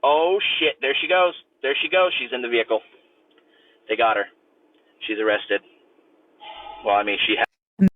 Oh, shit. There she goes. There she goes. She's in the vehicle. They got her. She's arrested. Well, I mean, she has.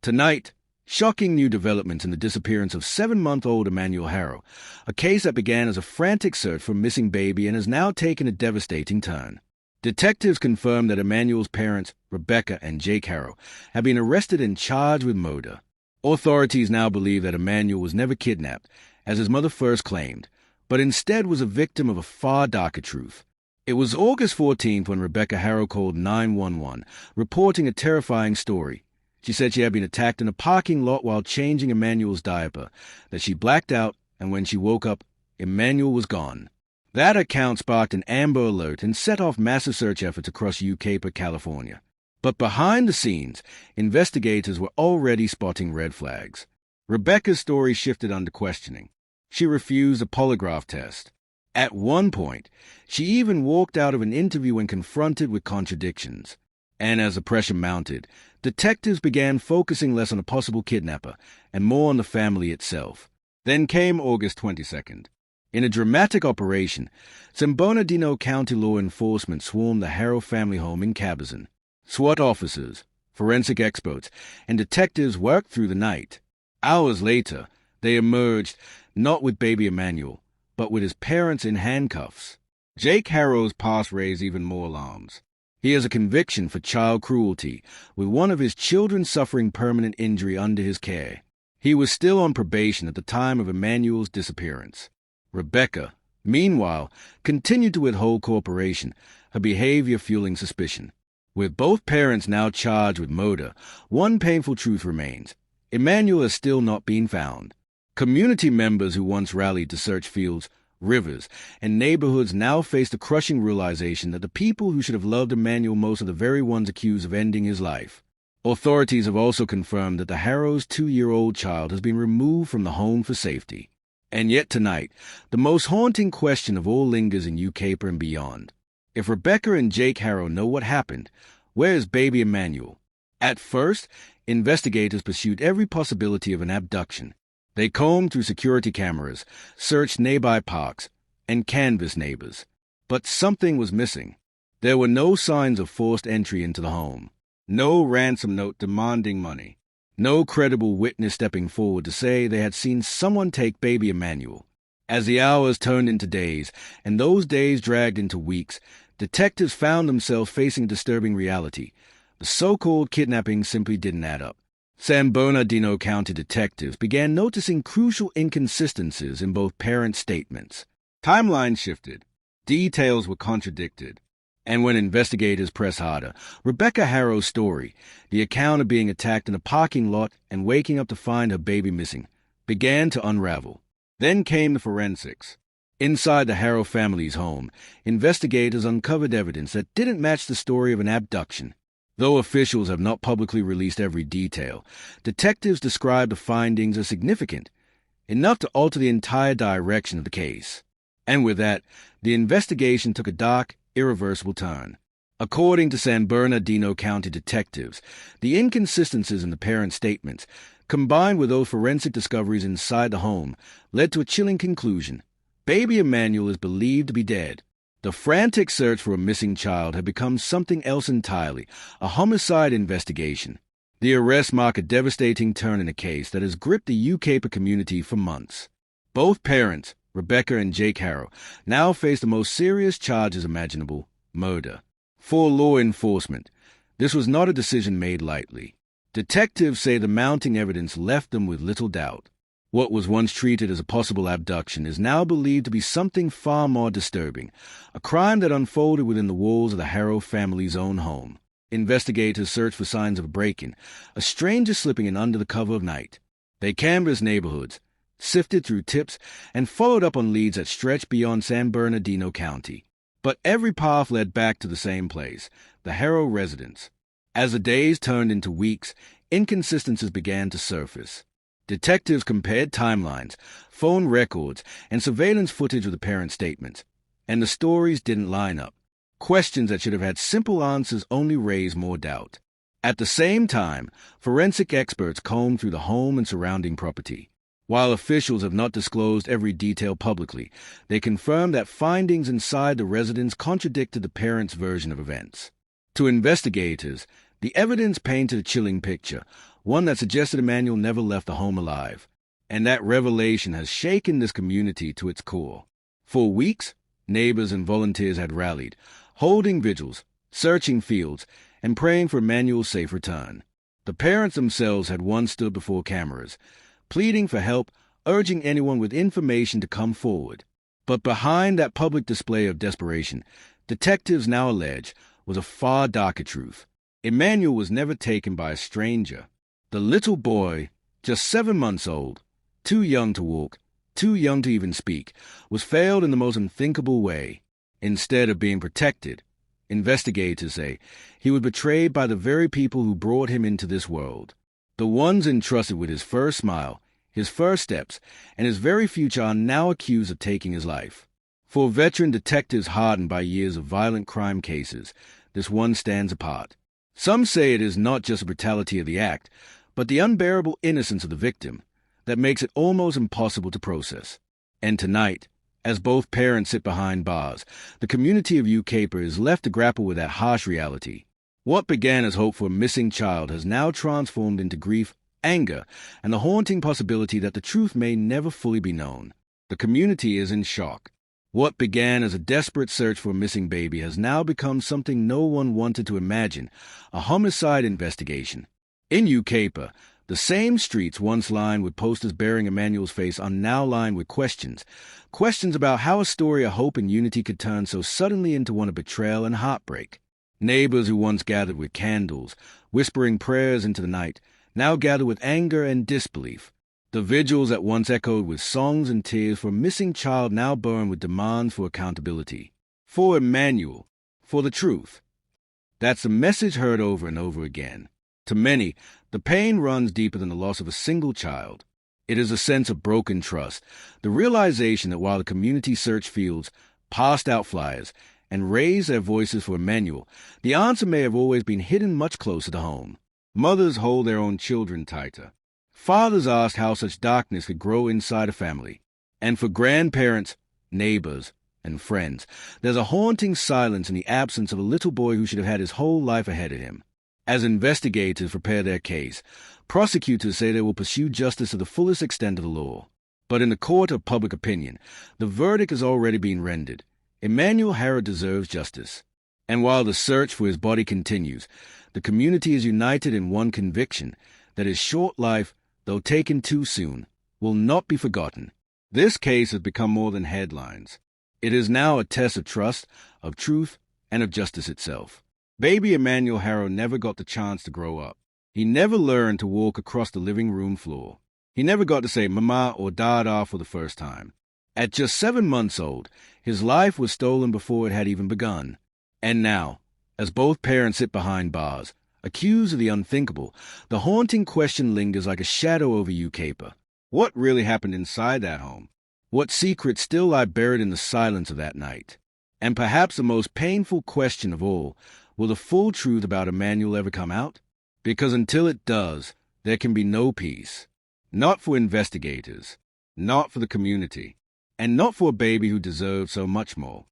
Tonight, shocking new developments in the disappearance of 7-month-old Emmanuel Haro, a case that began as a frantic search for a missing baby and has now taken a devastating turn. Detectives confirmed that Emmanuel's parents, Rebecca and Jake Haro, have been arrested and charged with murder. Authorities now believe that Emmanuel was never kidnapped, as his mother first claimed, but instead was a victim of a far darker truth. It was August 14th when Rebecca Haro called 911, reporting a terrifying story. She said she had been attacked in a parking lot while changing Emmanuel's diaper, that she blacked out, and when she woke up, Emmanuel was gone. That account sparked an Amber Alert and set off massive search efforts across Yucaipa, California. But behind the scenes, investigators were already spotting red flags. Rebecca's story shifted under questioning. She refused a polygraph test. At one point, she even walked out of an interview when confronted with contradictions. And as the pressure mounted, detectives began focusing less on a possible kidnapper and more on the family itself. Then came August 22nd. In a dramatic operation, some Bernardino County law enforcement swarmed the Haro family home in Cabazon. SWAT officers, forensic experts, and detectives worked through the night. Hours later, they emerged, not with baby Emmanuel, but with his parents in handcuffs. Jake Haro's past raised even more alarms. He has a conviction for child cruelty, with one of his children suffering permanent injury under his care. He was still on probation at the time of Emmanuel's disappearance. Rebecca, meanwhile, continued to withhold cooperation, her behavior fueling suspicion. With both parents now charged with murder, one painful truth remains. Emmanuel has still not been found. Community members who once rallied to search fields, rivers, and neighborhoods now face the crushing realization that the people who should have loved Emmanuel most are the very ones accused of ending his life. Authorities have also confirmed that the Haro's 2-year-old child has been removed from the home for safety. And yet tonight, the most haunting question of all lingers in Yucaipa and beyond. If Rebecca and Jake Haro know what happened, where is baby Emmanuel? At first, investigators pursued every possibility of an abduction. They combed through security cameras, searched nearby parks, and canvassed neighbors. But something was missing. There were no signs of forced entry into the home. No ransom note demanding money. No credible witness stepping forward to say they had seen someone take baby Emmanuel. As the hours turned into days, and those days dragged into weeks, detectives found themselves facing a disturbing reality. The so-called kidnapping simply didn't add up. San Bernardino County detectives began noticing crucial inconsistencies in both parents' statements. Timelines shifted. Details were contradicted. And when investigators pressed harder, Rebecca Haro's story, the account of being attacked in a parking lot and waking up to find her baby missing, began to unravel. Then came the forensics. Inside the Haro family's home, investigators uncovered evidence that didn't match the story of an abduction. Though officials have not publicly released every detail, detectives describe the findings as significant, enough to alter the entire direction of the case. And with that, the investigation took a dark, irreversible turn. According to San Bernardino County detectives, the inconsistencies in the parents' statements, combined with those forensic discoveries inside the home, led to a chilling conclusion. Baby Emmanuel is believed to be dead. The frantic search for a missing child had become something else entirely, a homicide investigation. The arrests mark a devastating turn in a case that has gripped the Yucaipa community for months. Both parents, Rebecca and Jake Haro, now face the most serious charges imaginable: murder. For law enforcement, this was not a decision made lightly. Detectives say the mounting evidence left them with little doubt. What was once treated as a possible abduction is now believed to be something far more disturbing, a crime that unfolded within the walls of the Haro family's own home. Investigators searched for signs of a break-in, a stranger slipping in under the cover of night. They canvassed neighborhoods, sifted through tips, and followed up on leads that stretched beyond San Bernardino County. But every path led back to the same place, the Haro residence. As the days turned into weeks, inconsistencies began to surface. Detectives compared timelines, phone records, and surveillance footage with the parents' statements, and the stories didn't line up. Questions that should have had simple answers only raised more doubt. At the same time, forensic experts combed through the home and surrounding property. While officials have not disclosed every detail publicly, they confirm that findings inside the residence contradicted the parents' version of events. To investigators, the evidence painted a chilling picture, one that suggested Emmanuel never left the home alive. And that revelation has shaken this community to its core. For weeks, neighbors and volunteers had rallied, holding vigils, searching fields, and praying for Emmanuel's safe return. The parents themselves had once stood before cameras, pleading for help, urging anyone with information to come forward. But behind that public display of desperation, detectives now allege, was a far darker truth. Emmanuel was never taken by a stranger. The little boy, just 7 months old, too young to walk, too young to even speak, was failed in the most unthinkable way. Instead of being protected, investigators say, he was betrayed by the very people who brought him into this world. The ones entrusted with his first smile, his first steps, and his very future are now accused of taking his life. For veteran detectives hardened by years of violent crime cases, this one stands apart. Some say it is not just the brutality of the act, but the unbearable innocence of the victim that makes it almost impossible to process. And tonight, as both parents sit behind bars, the community of Yucaipa is left to grapple with that harsh reality. What began as hope for a missing child has now transformed into grief, anger, and the haunting possibility that the truth may never fully be known. The community is in shock. What began as a desperate search for a missing baby has now become something no one wanted to imagine, a homicide investigation. In Yucaipa, the same streets once lined with posters bearing Emmanuel's face are now lined with questions. Questions about how a story of hope and unity could turn so suddenly into one of betrayal and heartbreak. Neighbors who once gathered with candles, whispering prayers into the night, now gather with anger and disbelief. The vigils that once echoed with songs and tears for a missing child now burn with demands for accountability. For Emmanuel, for the truth. That's a message heard over and over again. To many, the pain runs deeper than the loss of a single child. It is a sense of broken trust, the realization that while the community searched fields, passed out flyers, and raised their voices for Emmanuel, the answer may have always been hidden much closer to home. Mothers hold their own children tighter. Fathers ask how such darkness could grow inside a family. And for grandparents, neighbors, and friends, there's a haunting silence in the absence of a little boy who should have had his whole life ahead of him. As investigators prepare their case, prosecutors say they will pursue justice to the fullest extent of the law. But in the court of public opinion, the verdict has already been rendered. Emmanuel Haro deserves justice. And while the search for his body continues, the community is united in one conviction, that his short life, though taken too soon, will not be forgotten. This case has become more than headlines. It is now a test of trust, of truth, and of justice itself. Baby Emmanuel Haro never got the chance to grow up. He never learned to walk across the living room floor. He never got to say mama or dada for the first time. At just 7 months old, his life was stolen before it had even begun. And now, as both parents sit behind bars, accused of the unthinkable, the haunting question lingers like a shadow over Yucaipa. What really happened inside that home? What secrets still lie buried in the silence of that night? And perhaps the most painful question of all, will the full truth about Emmanuel ever come out? Because until it does, there can be no peace. Not for investigators, not for the community, and not for a baby who deserves so much more.